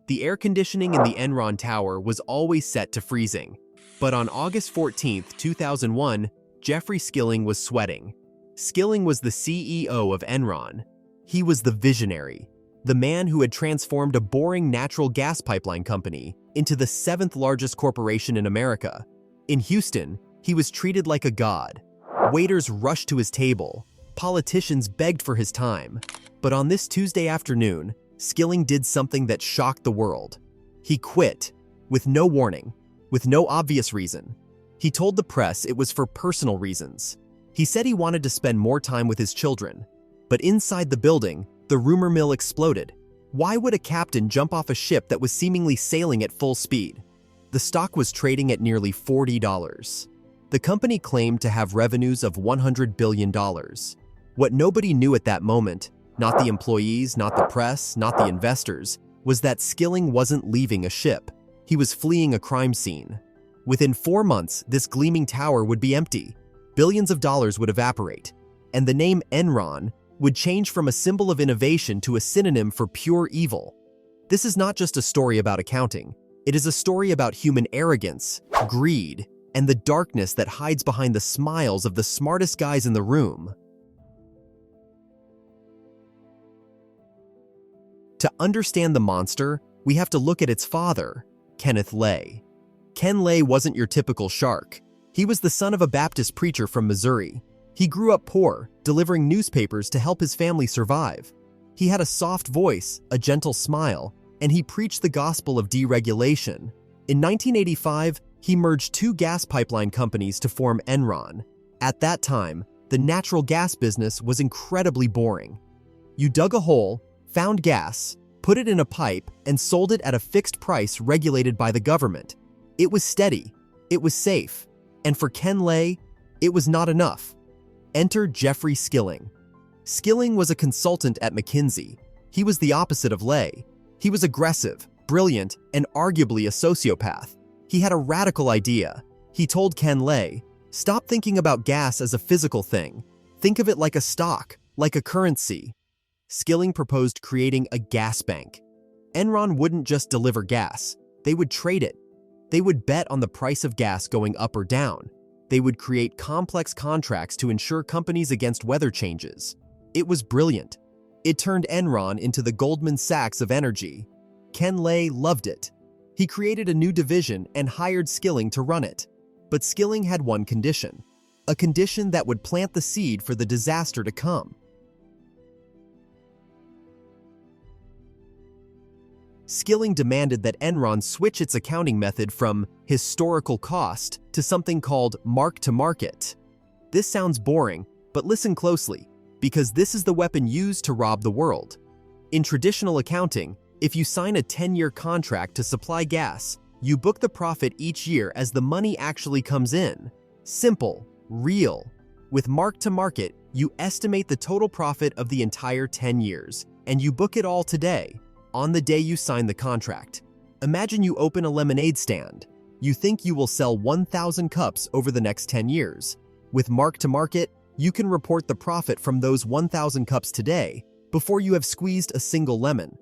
The air conditioning in the Enron tower was always set to freezing. But on August 14, 2001, Jeffrey Skilling was sweating. Skilling was the CEO of Enron. He was the visionary, the man who had transformed a boring natural gas pipeline company into the seventh largest corporation in America. In Houston, he was treated like a god. Waiters rushed to his table. Politicians begged for his time. But on this Tuesday afternoon, Skilling did something that shocked the world. He quit, with no warning, with no obvious reason. He told the press it was for personal reasons. He said he wanted to spend more time with his children. But inside the building, the rumor mill exploded. Why would a captain jump off a ship that was seemingly sailing at full speed? The stock was trading at nearly $40. The company claimed to have revenues of $100 billion. What nobody knew at that moment, not the employees, not the press, not the investors, was that Skilling wasn't leaving a ship. He was fleeing a crime scene. Within 4 months, this gleaming tower would be empty. Billions of dollars would evaporate. And the name Enron would change from a symbol of innovation to a synonym for pure evil. This is not just a story about accounting. It is a story about human arrogance, greed, and the darkness that hides behind the smiles of the smartest guys in the room. To understand the monster, we have to look at its father, Kenneth Lay. Ken Lay wasn't your typical shark. He was the son of a Baptist preacher from Missouri. He grew up poor, delivering newspapers to help his family survive. He had a soft voice, a gentle smile, and he preached the gospel of deregulation. In 1985, he merged 2 gas pipeline companies to form Enron. At that time, the natural gas business was incredibly boring. You dug a hole, found gas, put it in a pipe, and sold it at a fixed price regulated by the government. It was steady, it was safe, and for Ken Lay, it was not enough. Enter Jeffrey Skilling. Skilling was a consultant at McKinsey. He was the opposite of Lay. He was aggressive, brilliant, and arguably a sociopath. He had a radical idea. He told Ken Lay, "Stop thinking about gas as a physical thing. Think of it like a stock, like a currency." Skilling proposed creating a gas bank. Enron wouldn't just deliver gas, they would trade it. They would bet on the price of gas going up or down. They would create complex contracts to insure companies against weather changes. It was brilliant. It turned Enron into the Goldman Sachs of energy. Ken Lay loved it. He created a new division and hired Skilling to run it. But Skilling had one condition, a condition that would plant the seed for the disaster to come. Skilling demanded that Enron switch its accounting method from historical cost to something called mark-to-market. This sounds boring, but listen closely, because this is the weapon used to rob the world. In traditional accounting, if you sign a 10-year contract to supply gas, you book the profit each year as the money actually comes in. Simple, real. With mark-to-market, you estimate the total profit of the entire 10 years, and you book it all today, on the day you sign the contract. Imagine you open a lemonade stand. You think you will sell 1,000 cups over the next 10 years. With mark-to-market, you can report the profit from those 1,000 cups today before you have squeezed a single lemon.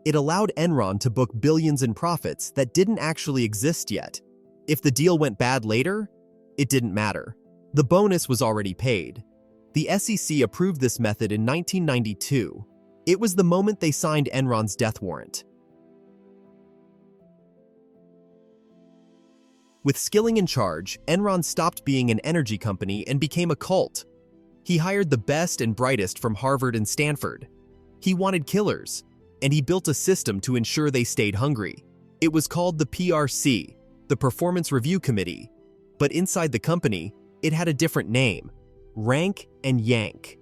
It allowed Enron to book billions in profits that didn't actually exist yet. If the deal went bad later, it didn't matter. The bonus was already paid. The SEC approved this method in 1992. It was the moment they signed Enron's death warrant. With Skilling in charge, Enron stopped being an energy company and became a cult. He hired the best and brightest from Harvard and Stanford. He wanted killers, and he built a system to ensure they stayed hungry. It was called the PRC, the Performance Review Committee. But inside the company, it had a different name, Rank and Yank.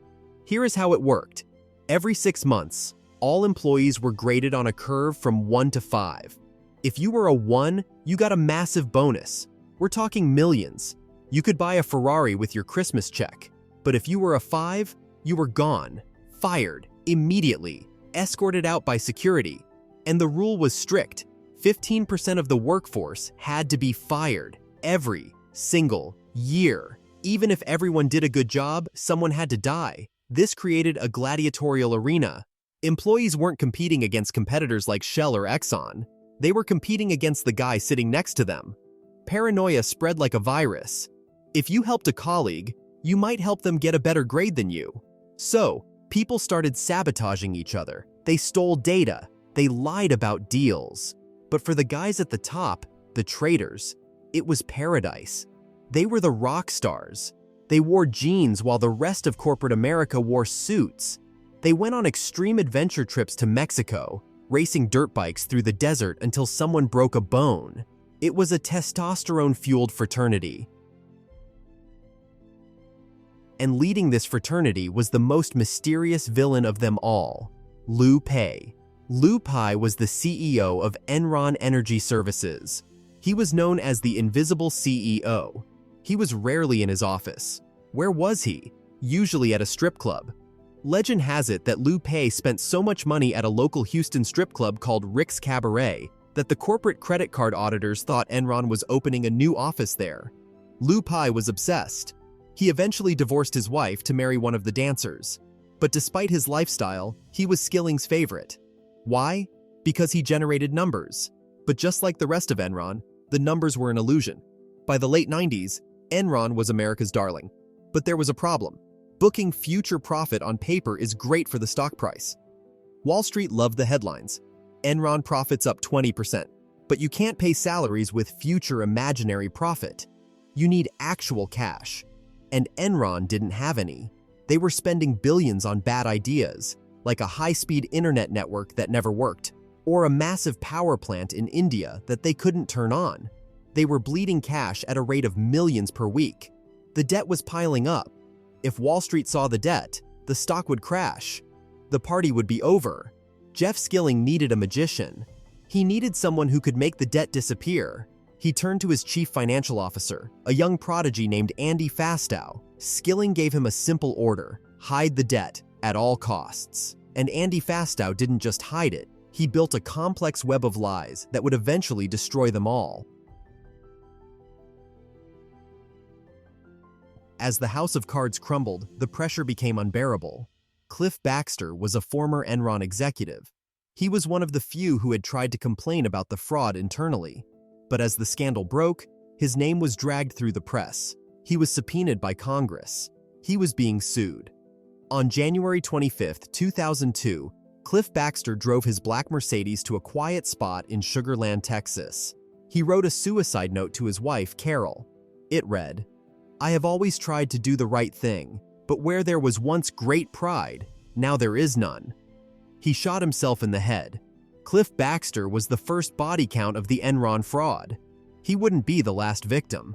Here is how it worked. Every 6 months, all employees were graded on a curve from 1 to 5. If you were a 1, you got a massive bonus. We're talking millions. You could buy a Ferrari with your Christmas check. But if you were a 5, you were gone, fired, immediately, escorted out by security. And the rule was strict. 15% of the workforce had to be fired every single year. Even if everyone did a good job, someone had to die. This created a gladiatorial arena. Employees weren't competing against competitors like Shell or Exxon. They were competing against the guy sitting next to them. Paranoia spread like a virus. If you helped a colleague, you might help them get a better grade than you. So, people started sabotaging each other. They stole data. They lied about deals. But for the guys at the top, the traitors, it was paradise. They were the rock stars. They wore jeans while the rest of corporate America wore suits. They went on extreme adventure trips to Mexico, racing dirt bikes through the desert until someone broke a bone. It was a testosterone-fueled fraternity. And leading this fraternity was the most mysterious villain of them all, Liu Pei. Liu Pei was the CEO of Enron Energy Services. He was known as the Invisible CEO. He was rarely in his office. Where was he? Usually at a strip club. Legend has it that Liu Pei spent so much money at a local Houston strip club called Rick's Cabaret that the corporate credit card auditors thought Enron was opening a new office there. Liu Pei was obsessed. He eventually divorced his wife to marry one of the dancers. But despite his lifestyle, he was Skilling's favorite. Why? Because he generated numbers. But just like the rest of Enron, the numbers were an illusion. By the late 90s, Enron was America's darling. But there was a problem. Booking future profit on paper is great for the stock price. Wall Street loved the headlines. Enron profits up 20%. But you can't pay salaries with future imaginary profit. You need actual cash. And Enron didn't have any. They were spending billions on bad ideas, like a high-speed internet network that never worked, or a massive power plant in India that they couldn't turn on. They were bleeding cash at a rate of millions per week. The debt was piling up. If Wall Street saw the debt, the stock would crash. The party would be over. Jeff Skilling needed a magician. He needed someone who could make the debt disappear. He turned to his chief financial officer, a young prodigy named Andy Fastow. Skilling gave him a simple order: hide the debt at all costs. And Andy Fastow didn't just hide it. He built a complex web of lies that would eventually destroy them all. As the house of cards crumbled, the pressure became unbearable. Cliff Baxter was a former Enron executive. He was one of the few who had tried to complain about the fraud internally. But as the scandal broke, his name was dragged through the press. He was subpoenaed by Congress. He was being sued. On January 25, 2002, Cliff Baxter drove his black Mercedes to a quiet spot in Sugar Land, Texas. He wrote a suicide note to his wife, Carol. It read, "I have always tried to do the right thing, but where there was once great pride, now there is none." He shot himself in the head. Cliff Baxter was the first body count of the Enron fraud. He wouldn't be the last victim.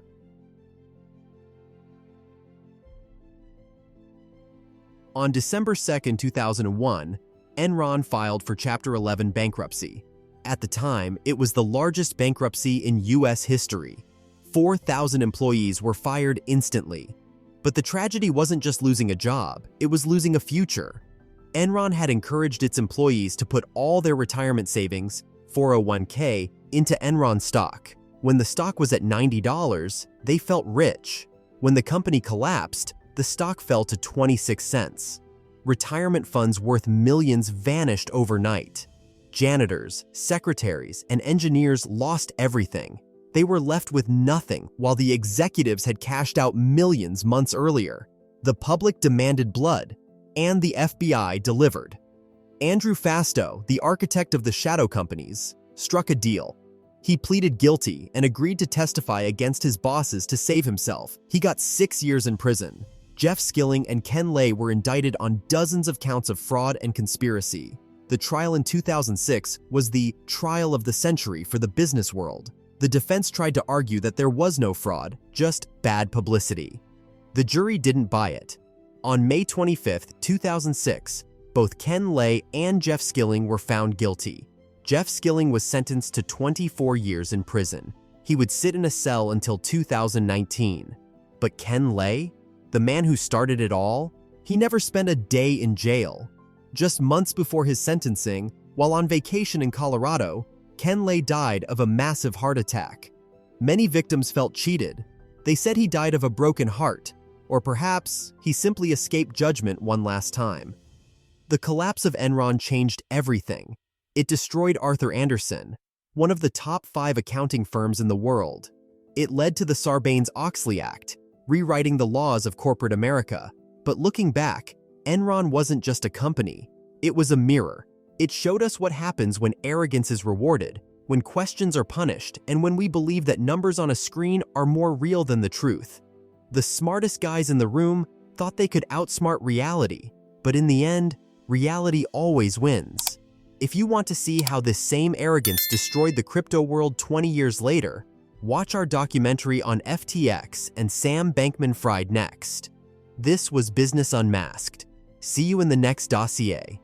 On December 2, 2001, Enron filed for Chapter 11 bankruptcy. At the time, it was the largest bankruptcy in U.S. history. 4,000 employees were fired instantly. But the tragedy wasn't just losing a job, it was losing a future. Enron had encouraged its employees to put all their retirement savings, 401k, into Enron stock. When the stock was at $90, they felt rich. When the company collapsed, the stock fell to 26 cents. Retirement funds worth millions vanished overnight. Janitors, secretaries, and engineers lost everything. They were left with nothing while the executives had cashed out millions months earlier. The public demanded blood, and the FBI delivered. Andrew Fastow, the architect of the shadow companies, struck a deal. He pleaded guilty and agreed to testify against his bosses to save himself. He got 6 years in prison. Jeff Skilling and Ken Lay were indicted on dozens of counts of fraud and conspiracy. The trial in 2006 was the trial of the century for the business world. The defense tried to argue that there was no fraud, just bad publicity. The jury didn't buy it. On May 25, 2006, both Ken Lay and Jeff Skilling were found guilty. Jeff Skilling was sentenced to 24 years in prison. He would sit in a cell until 2019. But Ken Lay, the man who started it all, he never spent a day in jail. Just months before his sentencing, while on vacation in Colorado, Ken Lay died of a massive heart attack. Many victims felt cheated. They said he died of a broken heart, or perhaps he simply escaped judgment one last time. The collapse of Enron changed everything. It destroyed Arthur Andersen, one of the top 5 accounting firms in the world. It led to the Sarbanes-Oxley Act, rewriting the laws of corporate America. But looking back, Enron wasn't just a company. It was a mirror. It showed us what happens when arrogance is rewarded, when questions are punished, and when we believe that numbers on a screen are more real than the truth. The smartest guys in the room thought they could outsmart reality, but in the end, reality always wins. If you want to see how this same arrogance destroyed the crypto world 20 years later, watch our documentary on FTX and Sam Bankman-Fried next. This was Business Unmasked. See you in the next dossier.